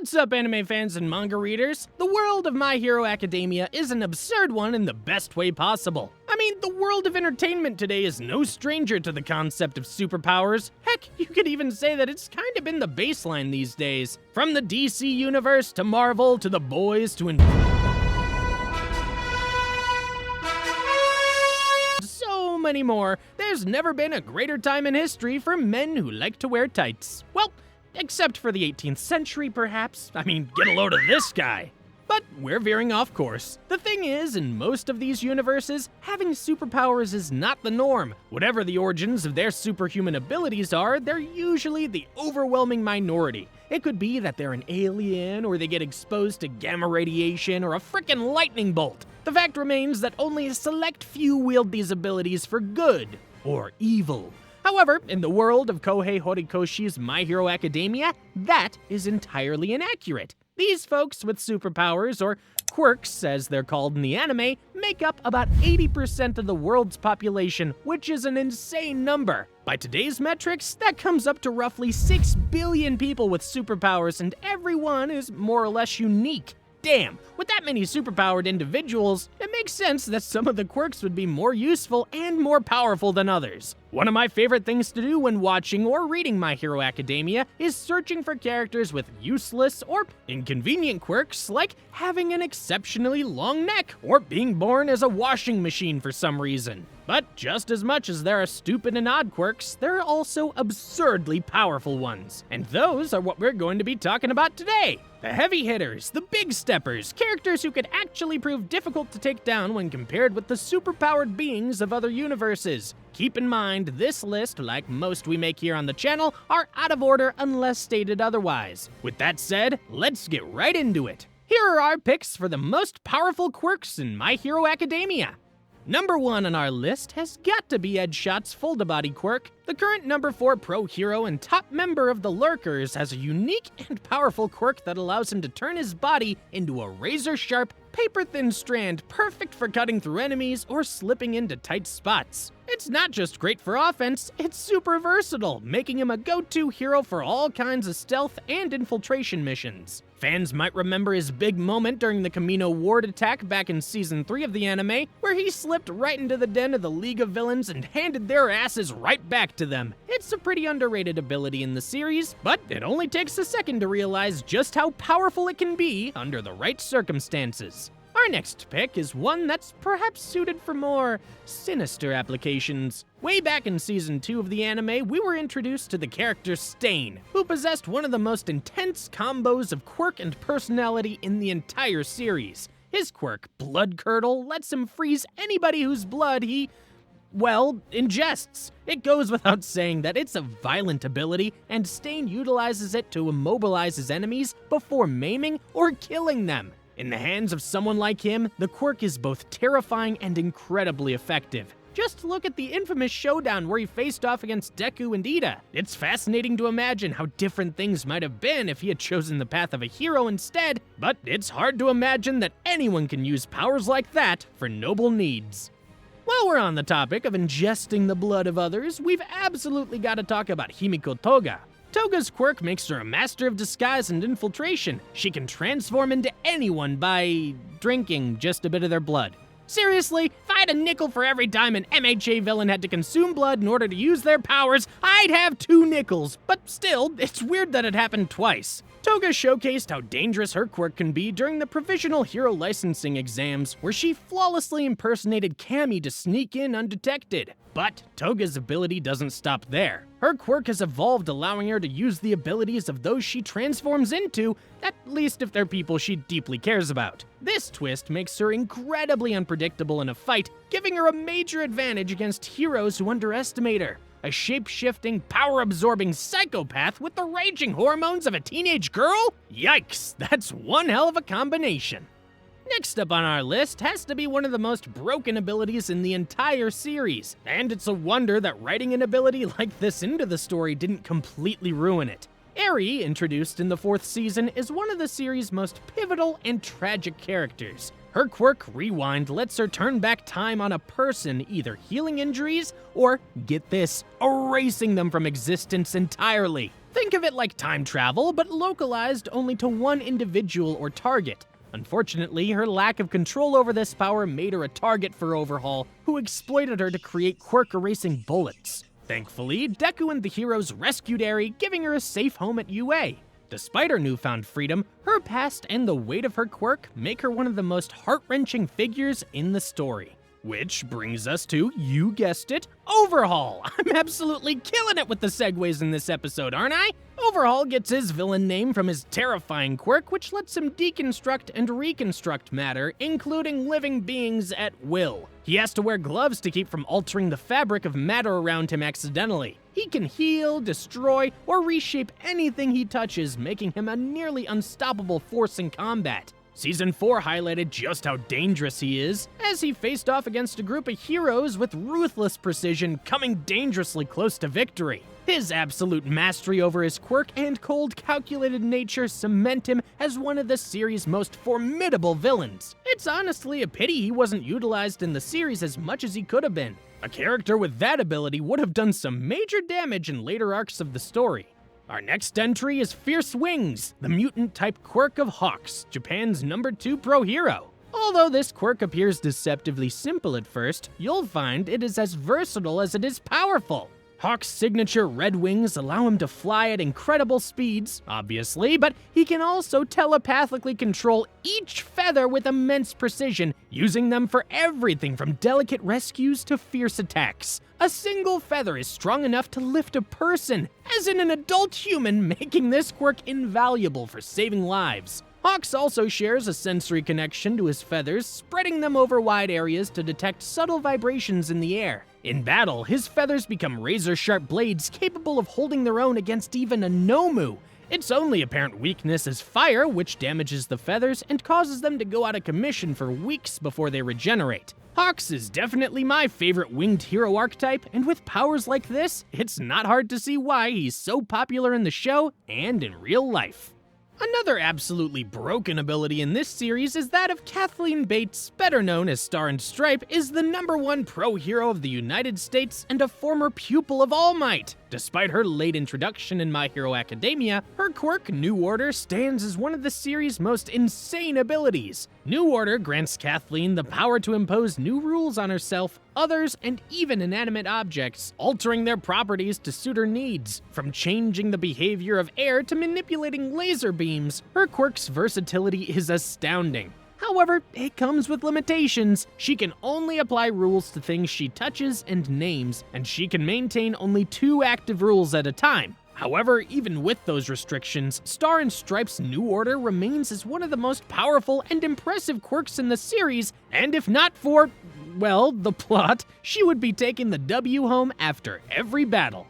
What's up, anime fans and manga readers? The world of My Hero Academia is an absurd one in the best way possible. I mean, the world of entertainment today is no stranger to the concept of superpowers. Heck, you could even say that it's kind of been the baseline these days. From the DC universe to Marvel to The Boys to so many more, there's never been a greater time in history for men who like to wear tights. Well, except for the 18th century, perhaps. I mean, get a load of this guy. But we're veering off course. The thing is, in most of these universes, having superpowers is not the norm. Whatever the origins of their superhuman abilities are, they're usually the overwhelming minority. It could be that they're an alien, or they get exposed to gamma radiation, or a frickin' lightning bolt. The fact remains that only a select few wield these abilities for good or evil. However, in the world of Kohei Horikoshi's My Hero Academia, that is entirely inaccurate. These folks with superpowers, or Quirks as they're called in the anime, make up about 80% of the world's population, which is an insane number. By today's metrics, that comes up to roughly 6 billion people with superpowers, and everyone is more or less unique. Damn, with that many superpowered individuals, it makes sense that some of the quirks would be more useful and more powerful than others. One of my favorite things to do when watching or reading My Hero Academia is searching for characters with useless or inconvenient quirks, like having an exceptionally long neck or being born as a washing machine for some reason. But just as much as there are stupid and odd quirks, there are also absurdly powerful ones. And those are what we're going to be talking about today. The heavy hitters, the big steppers, characters who could actually prove difficult to take down when compared with the superpowered beings of other universes. Keep in mind, this list, like most we make here on the channel, are out of order unless stated otherwise. With that said, let's get right into it. Here are our picks for the most powerful quirks in My Hero Academia. Number 1 on our list has got to be Edgeshot's Full-to-Body quirk. The current number 4 pro hero and top member of the Lurkers has a unique and powerful quirk that allows him to turn his body into a razor-sharp, paper-thin strand perfect for cutting through enemies or slipping into tight spots. It's not just great for offense, it's super versatile, making him a go-to hero for all kinds of stealth and infiltration missions. Fans might remember his big moment during the Camino Ward attack back in Season 3 of the anime, where he slipped right into the den of the League of Villains and handed their asses right back to them. It's a pretty underrated ability in the series, but it only takes a second to realize just how powerful it can be under the right circumstances. Our next pick is one that's perhaps suited for more sinister applications. Way back in Season 2 of the anime, we were introduced to the character Stain, who possessed one of the most intense combos of quirk and personality in the entire series. His quirk, Blood Curdle, lets him freeze anybody whose blood he, well, ingests. It goes without saying that it's a violent ability, and Stain utilizes it to immobilize his enemies before maiming or killing them. In the hands of someone like him, the quirk is both terrifying and incredibly effective. Just look at the infamous showdown where he faced off against Deku and Ida. It's fascinating to imagine how different things might have been if he had chosen the path of a hero instead, but it's hard to imagine that anyone can use powers like that for noble needs. While we're on the topic of ingesting the blood of others, we've absolutely got to talk about Himiko Toga. Toga's quirk makes her a master of disguise and infiltration. She can transform into anyone by drinking just a bit of their blood. Seriously, if I had a nickel for every time an MHA villain had to consume blood in order to use their powers, I'd have 2 nickels. But still, it's weird that it happened twice. Toga showcased how dangerous her quirk can be during the Provisional Hero Licensing exams, where she flawlessly impersonated Cammy to sneak in undetected. But Toga's ability doesn't stop there. Her quirk has evolved, allowing her to use the abilities of those she transforms into, at least if they're people she deeply cares about. This twist makes her incredibly unpredictable in a fight, giving her a major advantage against heroes who underestimate her. A shape-shifting, power-absorbing psychopath with the raging hormones of a teenage girl? Yikes, that's one hell of a combination. Next up on our list has to be one of the most broken abilities in the entire series, and it's a wonder that writing an ability like this into the story didn't completely ruin it. Eri, introduced in the 4th season, is one of the series' most pivotal and tragic characters. Her quirk, Rewind, lets her turn back time on a person, either healing injuries or, get this, erasing them from existence entirely. Think of it like time travel, but localized only to one individual or target. Unfortunately, her lack of control over this power made her a target for Overhaul, who exploited her to create quirk-erasing bullets. Thankfully, Deku and the heroes rescued Eri, giving her a safe home at UA. Despite her newfound freedom, her past and the weight of her quirk make her one of the most heart-wrenching figures in the story. Which brings us to, you guessed it, Overhaul! I'm absolutely killing it with the segues in this episode, aren't I? Overhaul gets his villain name from his terrifying quirk, which lets him deconstruct and reconstruct matter, including living beings at will. He has to wear gloves to keep from altering the fabric of matter around him accidentally. He can heal, destroy, or reshape anything he touches, making him a nearly unstoppable force in combat. Season 4 highlighted just how dangerous he is, as he faced off against a group of heroes with ruthless precision, coming dangerously close to victory. His absolute mastery over his quirk and cold, calculated nature cement him as one of the series' most formidable villains. It's honestly a pity he wasn't utilized in the series as much as he could have been. A character with that ability would have done some major damage in later arcs of the story. Our next entry is Fierce Wings, the mutant-type quirk of Hawks, Japan's #2 pro hero. Although this quirk appears deceptively simple at first, you'll find it is as versatile as it is powerful. Hawk's signature red wings allow him to fly at incredible speeds, obviously, but he can also telepathically control each feather with immense precision, using them for everything from delicate rescues to fierce attacks. A single feather is strong enough to lift a person, as in an adult human, making this quirk invaluable for saving lives. Hawks also shares a sensory connection to his feathers, spreading them over wide areas to detect subtle vibrations in the air. In battle, his feathers become razor-sharp blades capable of holding their own against even a Nomu. Its only apparent weakness is fire, which damages the feathers and causes them to go out of commission for weeks before they regenerate. Hawks is definitely my favorite winged hero archetype, and with powers like this, it's not hard to see why he's so popular in the show and in real life. Another absolutely broken ability in this series is that of Kathleen Bates, better known as Star and Stripe, is the #1 pro hero of the United States and a former pupil of All Might. Despite her late introduction in My Hero Academia, her quirk, New Order, stands as one of the series' most insane abilities. New Order grants Kathleen the power to impose new rules on herself, others, and even inanimate objects, altering their properties to suit her needs. From changing the behavior of air to manipulating laser beams, her quirk's versatility is astounding. However, it comes with limitations. She can only apply rules to things she touches and names, and she can maintain only 2 active rules at a time. However, even with those restrictions, Star and Stripe's New Order remains as one of the most powerful and impressive quirks in the series, and if not for, well, the plot, she would be taking the W home after every battle.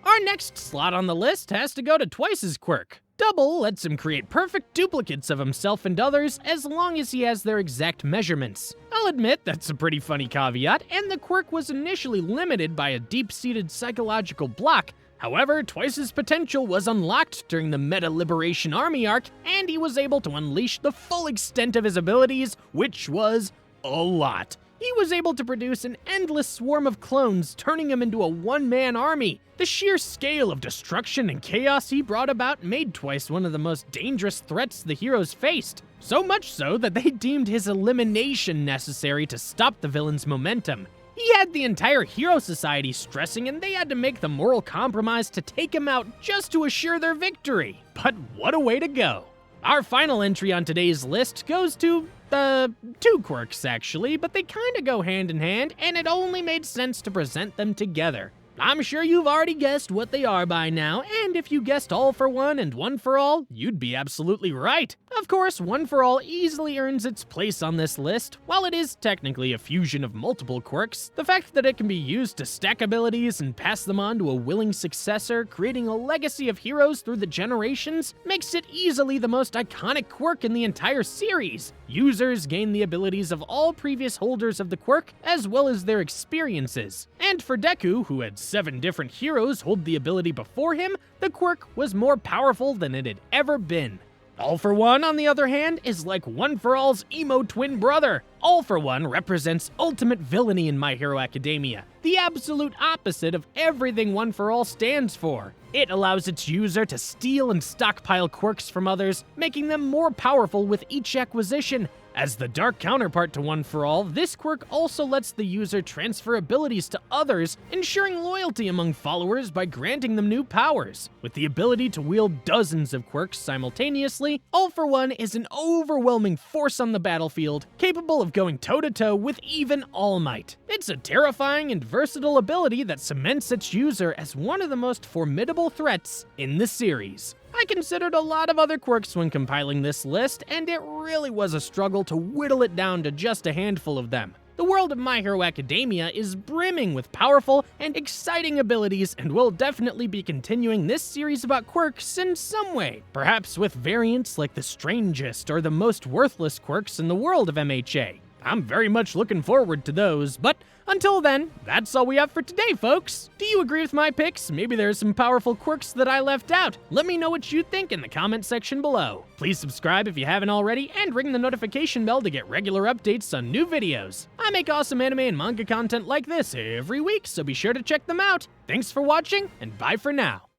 Our next slot on the list has to go to Twice's quirk. Double lets him create perfect duplicates of himself and others as long as he has their exact measurements. I'll admit that's a pretty funny caveat, and the quirk was initially limited by a deep-seated psychological block. However, Twice's potential was unlocked during the Meta Liberation Army arc, and he was able to unleash the full extent of his abilities, which was a lot. He was able to produce an endless swarm of clones, turning him into a one-man army. The sheer scale of destruction and chaos he brought about made Twice one of the most dangerous threats the heroes faced. So much so that they deemed his elimination necessary to stop the villain's momentum. He had the entire Hero Society stressing, and they had to make the moral compromise to take him out just to assure their victory. But what a way to go. Our final entry on today's list goes to, 2 quirks actually, but they kinda go hand in hand, and it only made sense to present them together. I'm sure you've already guessed what they are by now, and if you guessed All for One and One for All, you'd be absolutely right. Of course, One for All easily earns its place on this list. While it is technically a fusion of multiple quirks, the fact that it can be used to stack abilities and pass them on to a willing successor, creating a legacy of heroes through the generations, makes it easily the most iconic quirk in the entire series. Users gain the abilities of all previous holders of the quirk, as well as their experiences. And for Deku, who had 7 different heroes hold the ability before him, the quirk was more powerful than it had ever been. All for One, on the other hand, is like One for All's emo twin brother. All for One represents ultimate villainy in My Hero Academia, the absolute opposite of everything One for All stands for. It allows its user to steal and stockpile quirks from others, making them more powerful with each acquisition. As the dark counterpart to One for All, this quirk also lets the user transfer abilities to others, ensuring loyalty among followers by granting them new powers. With the ability to wield dozens of quirks simultaneously, All for One is an overwhelming force on the battlefield, capable of going toe-to-toe with even All Might. It's a terrifying and versatile ability that cements its user as one of the most formidable threats in the series. I considered a lot of other quirks when compiling this list, and it really was a struggle to whittle it down to just a handful of them. The world of My Hero Academia is brimming with powerful and exciting abilities, and we'll definitely be continuing this series about quirks in some way, perhaps with variants like the strangest or the most worthless quirks in the world of MHA. I'm very much looking forward to those, but until then, that's all we have for today, folks. Do you agree with my picks? Maybe there's some powerful quirks that I left out. Let me know what you think in the comment section below. Please subscribe if you haven't already, and ring the notification bell to get regular updates on new videos. I make awesome anime and manga content like this every week, so be sure to check them out. Thanks for watching, and bye for now.